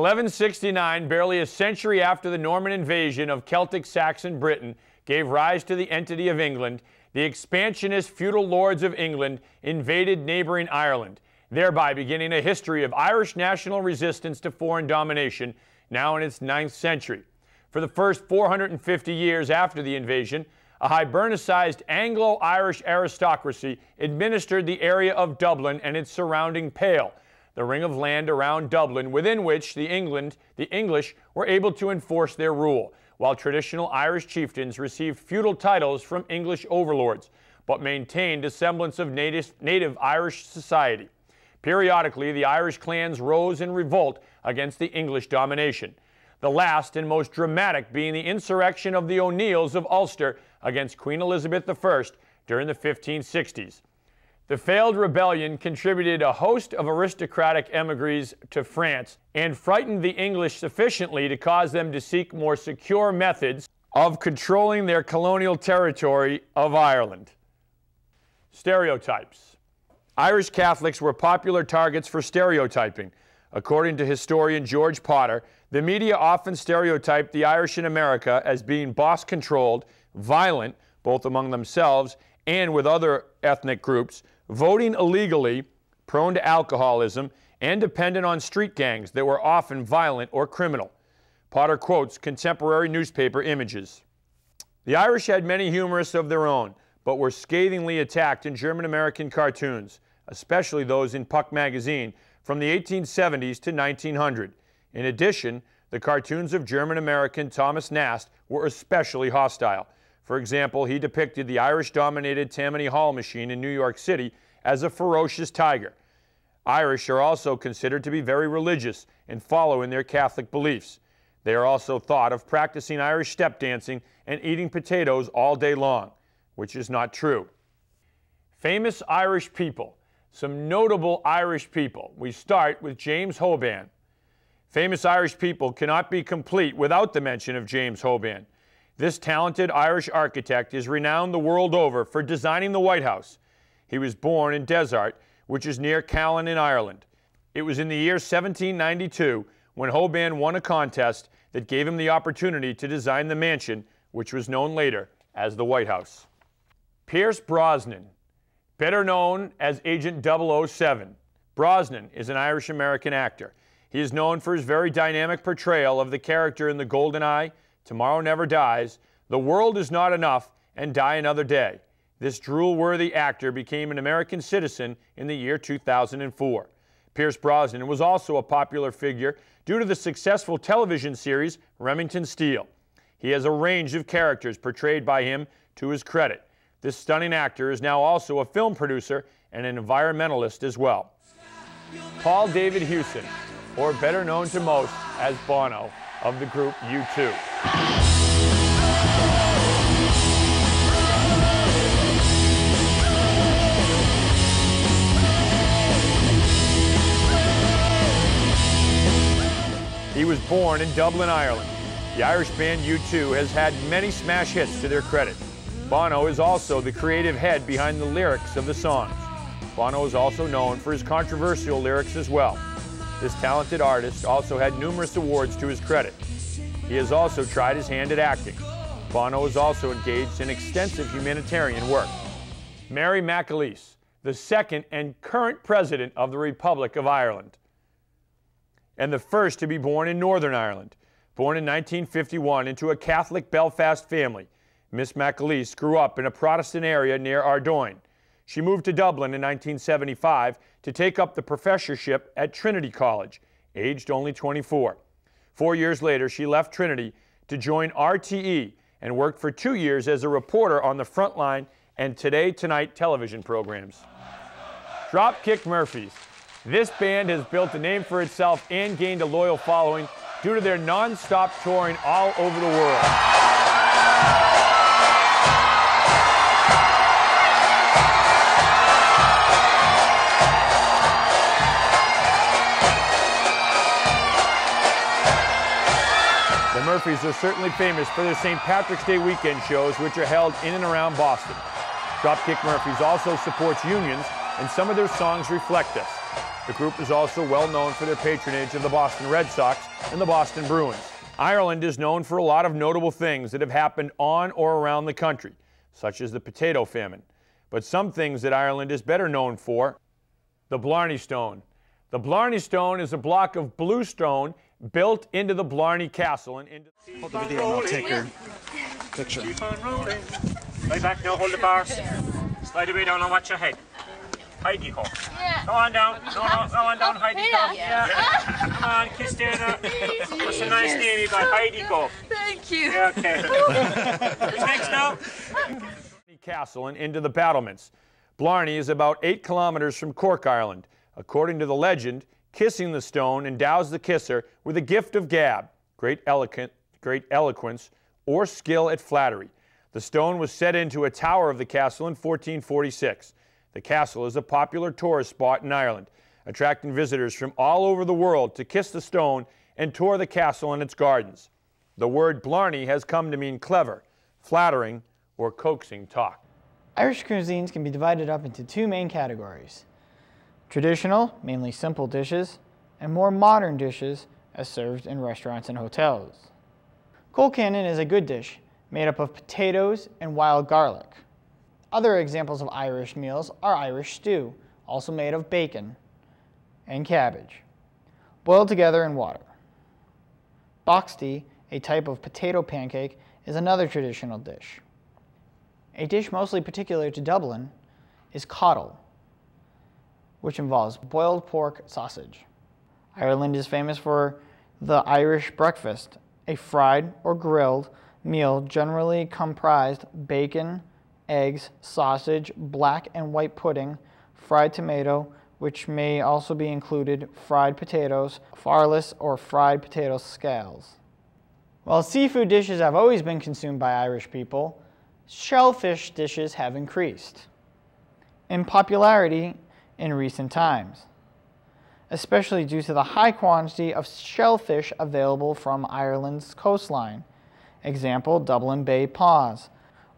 1169, barely a century after the Norman invasion of Celtic Saxon Britain gave rise to the entity of England, the expansionist feudal lords of England invaded neighboring Ireland, thereby beginning a history of Irish national resistance to foreign domination, now in its 9th century. For the first 450 years after the invasion, a Hibernicized Anglo-Irish aristocracy administered the area of Dublin and its surrounding Pale, the ring of land around Dublin within which the English were able to enforce their rule, while traditional Irish chieftains received feudal titles from English overlords, but maintained a semblance of native Irish society. Periodically, the Irish clans rose in revolt against the English domination, the last and most dramatic being the insurrection of the O'Neills of Ulster against Queen Elizabeth I during the 1560s. The failed rebellion contributed a host of aristocratic emigres to France and frightened the English sufficiently to cause them to seek more secure methods of controlling their colonial territory of Ireland. Stereotypes. Irish Catholics were popular targets for stereotyping. According to historian George Potter, the media often stereotyped the Irish in America as being boss-controlled, violent, both among themselves and with other ethnic groups, voting illegally, prone to alcoholism, and dependent on street gangs that were often violent or criminal. Potter quotes contemporary newspaper images. The Irish had many humorists of their own, but were scathingly attacked in German-American cartoons, especially those in Puck magazine from the 1870s to 1900. In addition, the cartoons of German-American Thomas Nast were especially hostile. For example, he depicted the Irish-dominated Tammany Hall machine in New York City as a ferocious tiger. Irish are also considered to be very religious and follow in their Catholic beliefs. They are also thought of practicing Irish step dancing and eating potatoes all day long, which is not true. Famous Irish people. Some notable Irish people. We start with James Hoban. Famous Irish people cannot be complete without the mention of James Hoban. This talented Irish architect is renowned the world over for designing the White House. He was born in Desart, which is near Callan in Ireland. It was in the year 1792 when Hoban won a contest that gave him the opportunity to design the mansion, which was known later as the White House. Pierce Brosnan, better known as Agent 007. Brosnan is an Irish-American actor. He is known for his very dynamic portrayal of the character in The Golden Eye, Tomorrow Never Dies, The World Is Not Enough, and Die Another Day. This drool-worthy actor became an American citizen in the year 2004. Pierce Brosnan was also a popular figure due to the successful television series Remington Steele. He has a range of characters portrayed by him to his credit. This stunning actor is now also a film producer and an environmentalist as well. Paul David Hewson, or better known to most as Bono, of the group U2. He was born in Dublin, Ireland. The Irish band U2 has had many smash hits to their credit. Bono is also the creative head behind the lyrics of the songs. Bono is also known for his controversial lyrics as well. This talented artist also had numerous awards to his credit. He has also tried his hand at acting. Bono is also engaged in extensive humanitarian work. Mary McAleese, the second and current president of the Republic of Ireland, and the first to be born in Northern Ireland. Born in 1951 into a Catholic Belfast family, Miss McAleese grew up in a Protestant area near Ardoyne. She moved to Dublin in 1975 to take up the professorship at Trinity College, aged only 24. 4 years later, she left Trinity to join RTE and worked for 2 years as a reporter on the Frontline and Today Tonight television programs. Dropkick Murphys. This band has built a name for itself and gained a loyal following due to their non-stop touring all over the world. The Murphys are certainly famous for their St. Patrick's Day weekend shows, which are held in and around Boston. Dropkick Murphys also supports unions, and some of their songs reflect this. The group is also well known for their patronage of the Boston Red Sox and the Boston Bruins. Ireland is known for a lot of notable things that have happened on or around the country, such as the potato famine. But some things that Ireland is better known for: the Blarney Stone. The Blarney Stone is a block of blue stone built into the Blarney Castle. Hold the video and I'll take your picture. Keep on rolling. Lie back now, hold the bars. Slide away down and watch your head. Heidi ho. Yeah. Go on down. No, go on down, Heidi. Yeah. Come on, kiss there. What's a nice name you got? Heidi go. Thank you. Yeah, okay. Who's next now? Castle and into the battlements. Blarney is about 8 kilometers from Cork, Ireland. According to the legend, kissing the stone endows the kisser with a gift of gab, great eloquence, or skill at flattery. The stone was set into a tower of the castle in 1446. The castle is a popular tourist spot in Ireland, attracting visitors from all over the world to kiss the stone and tour the castle and its gardens. The word Blarney has come to mean clever, flattering, or coaxing talk. Irish cuisines can be divided up into 2 main categories: traditional, mainly simple dishes, and more modern dishes as served in restaurants and hotels. Colcannon is a good dish made up of potatoes and wild garlic. Other examples of Irish meals are Irish stew, also made of bacon and cabbage, boiled together in water. Boxty, a type of potato pancake, is another traditional dish. A dish mostly particular to Dublin is caudle, which involves boiled pork sausage. Ireland is famous for the Irish breakfast, a fried or grilled meal generally comprised bacon, eggs, sausage, black and white pudding, fried tomato, which may also be included, fried potatoes, farless or fried potato scales. While seafood dishes have always been consumed by Irish people, shellfish dishes have increased in popularity in recent times, especially due to the high quantity of shellfish available from Ireland's coastline. Example, Dublin Bay Paws.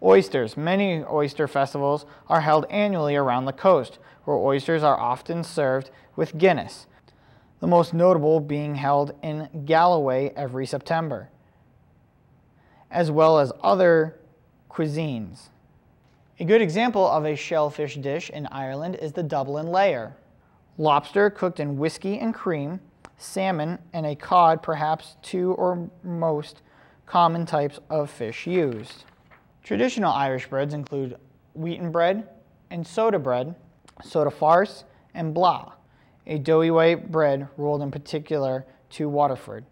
Oysters. Many oyster festivals are held annually around the coast, where oysters are often served with Guinness, the most notable being held in Galloway every September, as well as other cuisines. A good example of a shellfish dish in Ireland is the Dublin layer. Lobster cooked in whiskey and cream, salmon, and a cod, perhaps 2 or most common types of fish used. Traditional Irish breads include wheaten bread and soda bread, soda farce, and blah, a doughy white bread rolled in particular to Waterford.